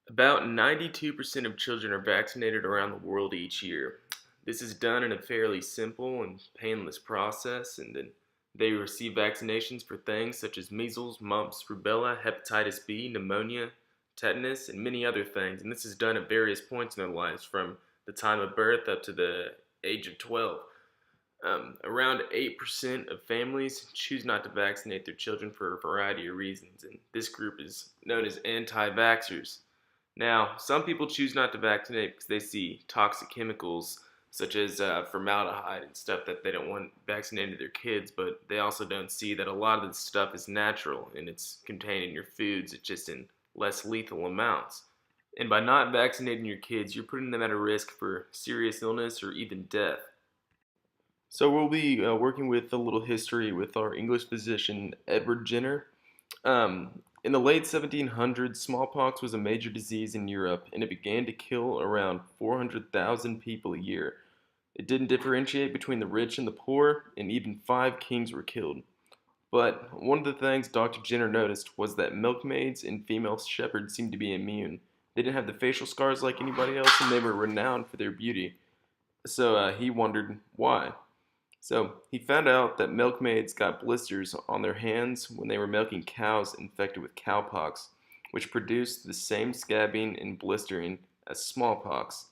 About 92% of children are vaccinated around the world each year. This is done in a fairly simple and painless process, and then they receive vaccinations for things such as measles, mumps, rubella, hepatitis B, pneumonia, tetanus, and many other things. And this is done at various points in their lives from the time of birth up to the age of 12. Around 8% of families choose not to vaccinate their children for a variety of reasons, and this group is known as anti vaxxers. Now, some people choose not to vaccinate because they see toxic chemicals such as formaldehyde and stuff that they don't want vaccinated to their kids, but they also don't see that a lot of this stuff is natural and it's contained in your foods, it's just in less lethal amounts. And by not vaccinating your kids, you're putting them at a risk for serious illness or even death. So we'll be working with a little history with our English physician, Edward Jenner. In the late 1700s, smallpox was a major disease in Europe, and it began to kill around 400,000 people a year. It didn't differentiate between the rich and the poor, and even five kings were killed. But one of the things Dr. Jenner noticed was that milkmaids and female shepherds seemed to be immune. They didn't have the facial scars like anybody else, and they were renowned for their beauty. So he wondered why. So he found out that milkmaids got blisters on their hands when they were milking cows infected with cowpox, which produced the same scabbing and blistering as smallpox.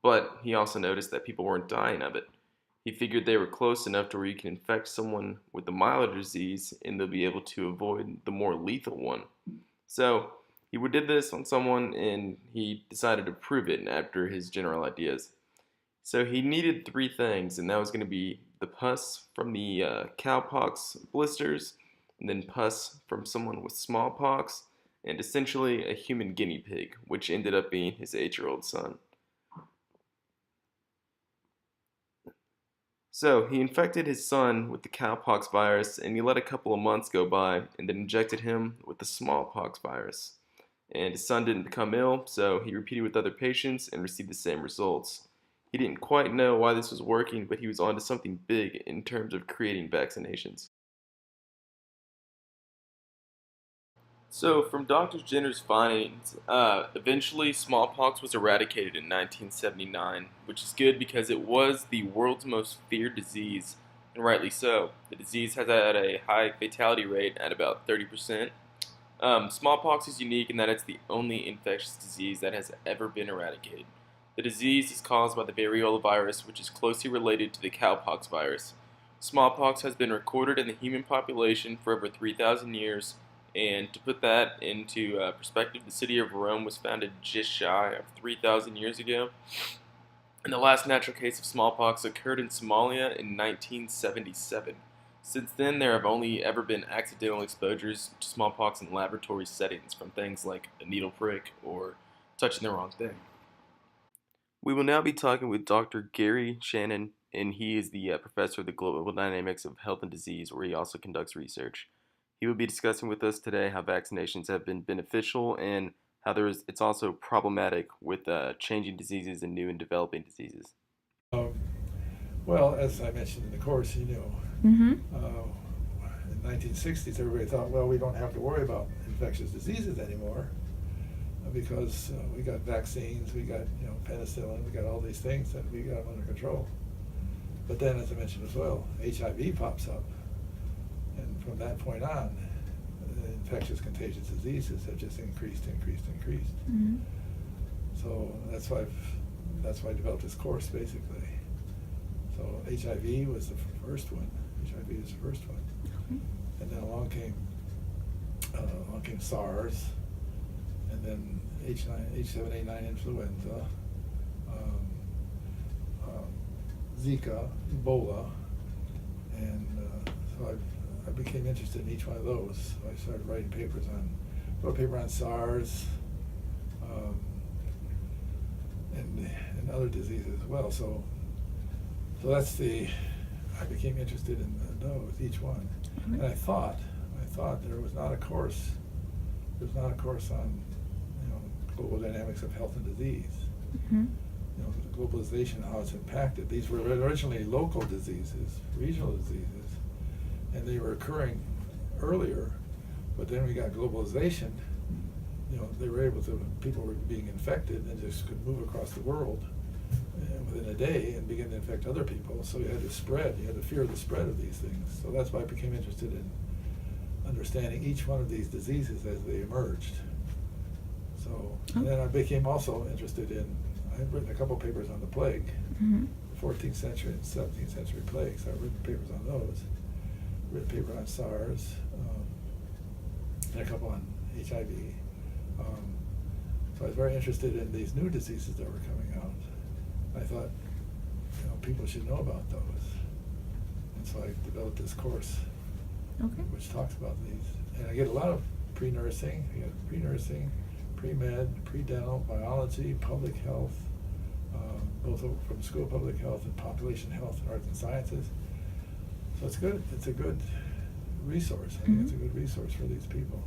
But he also noticed that people weren't dying of it. He figured they were close enough to where you can infect someone with the milder disease and they'll be able to avoid the more lethal one. So he did this on someone and he decided to prove it after his general ideas. So he needed three things, and that was going to be the pus from the cowpox blisters, and then pus from someone with smallpox, and essentially a human guinea pig, which ended up being his 8-year-old son. So he infected his son with the cowpox virus, and he let a couple of months go by, and then injected him with the smallpox virus. And his son didn't become ill, so he repeated with other patients and received the same results. He didn't quite know why this was working, but he was onto something big in terms of creating vaccinations. So, from Dr. Jenner's findings, eventually smallpox was eradicated in 1979, which is good because it was the world's most feared disease, and rightly so. The disease has had a high fatality rate at about 30%. Smallpox is unique in that it's the only infectious disease that has ever been eradicated. The disease is caused by the variola virus, which is closely related to the cowpox virus. Smallpox has been recorded in the human population for over 3,000 years, and to put that into perspective, the city of Rome was founded just shy of 3,000 years ago. And the last natural case of smallpox occurred in Somalia in 1977. Since then, there have only ever been accidental exposures to smallpox in laboratory settings from things like a needle prick or touching the wrong thing. We will now be talking with Dr. Gary Shannon, and he is the professor of the global dynamics of health and disease, where he also conducts research. He will be discussing with us today how vaccinations have been beneficial and how it's also problematic with changing diseases and new and developing diseases. Um, well, as I mentioned in the course, Mm-hmm. in the 1960s, everybody thought, well, we don't have to worry about infectious diseases anymore because we got vaccines, we got penicillin, we got all these things that we got under control. But then, as I mentioned as well, HIV pops up, and from that point on, infectious contagious diseases have just increased. Mm-hmm. So that's why I developed this course basically. So HIV was the first one. HIV was the first one, and then along came SARS, and then H7N9 influenza, um, Zika, Ebola, and so I became interested in each one of those. So I started writing wrote a paper on SARS, um, and other diseases as well. So I became interested in those, each one. And I thought there was not a course on, global dynamics of health and disease. Mm-hmm. The globalization, how it's impacted. These were originally local diseases, regional diseases, and they were occurring earlier, but then we got globalization, they were able to, people were being infected and just could move across the world within a day and begin to infect other people. So you had to spread, you had to fear the spread of these things. So that's why I became interested in understanding each one of these diseases as they emerged. So, and then I became also interested in, I had written a couple papers on the plague, Mm-hmm. 14th century and 17th century plagues. I've written papers on those. Written a paper on SARS, and a couple on HIV. So I was very interested in these new diseases that were coming out. I thought, people should know about those. And so I developed this course Okay. which talks about these. And I get a lot of pre-nursing. I get pre-nursing, pre-med, pre-dental, biology, public health, both from the School of Public Health and Population Health and Arts and Sciences. So it's good. It's a good resource. I think it's a good resource for these people.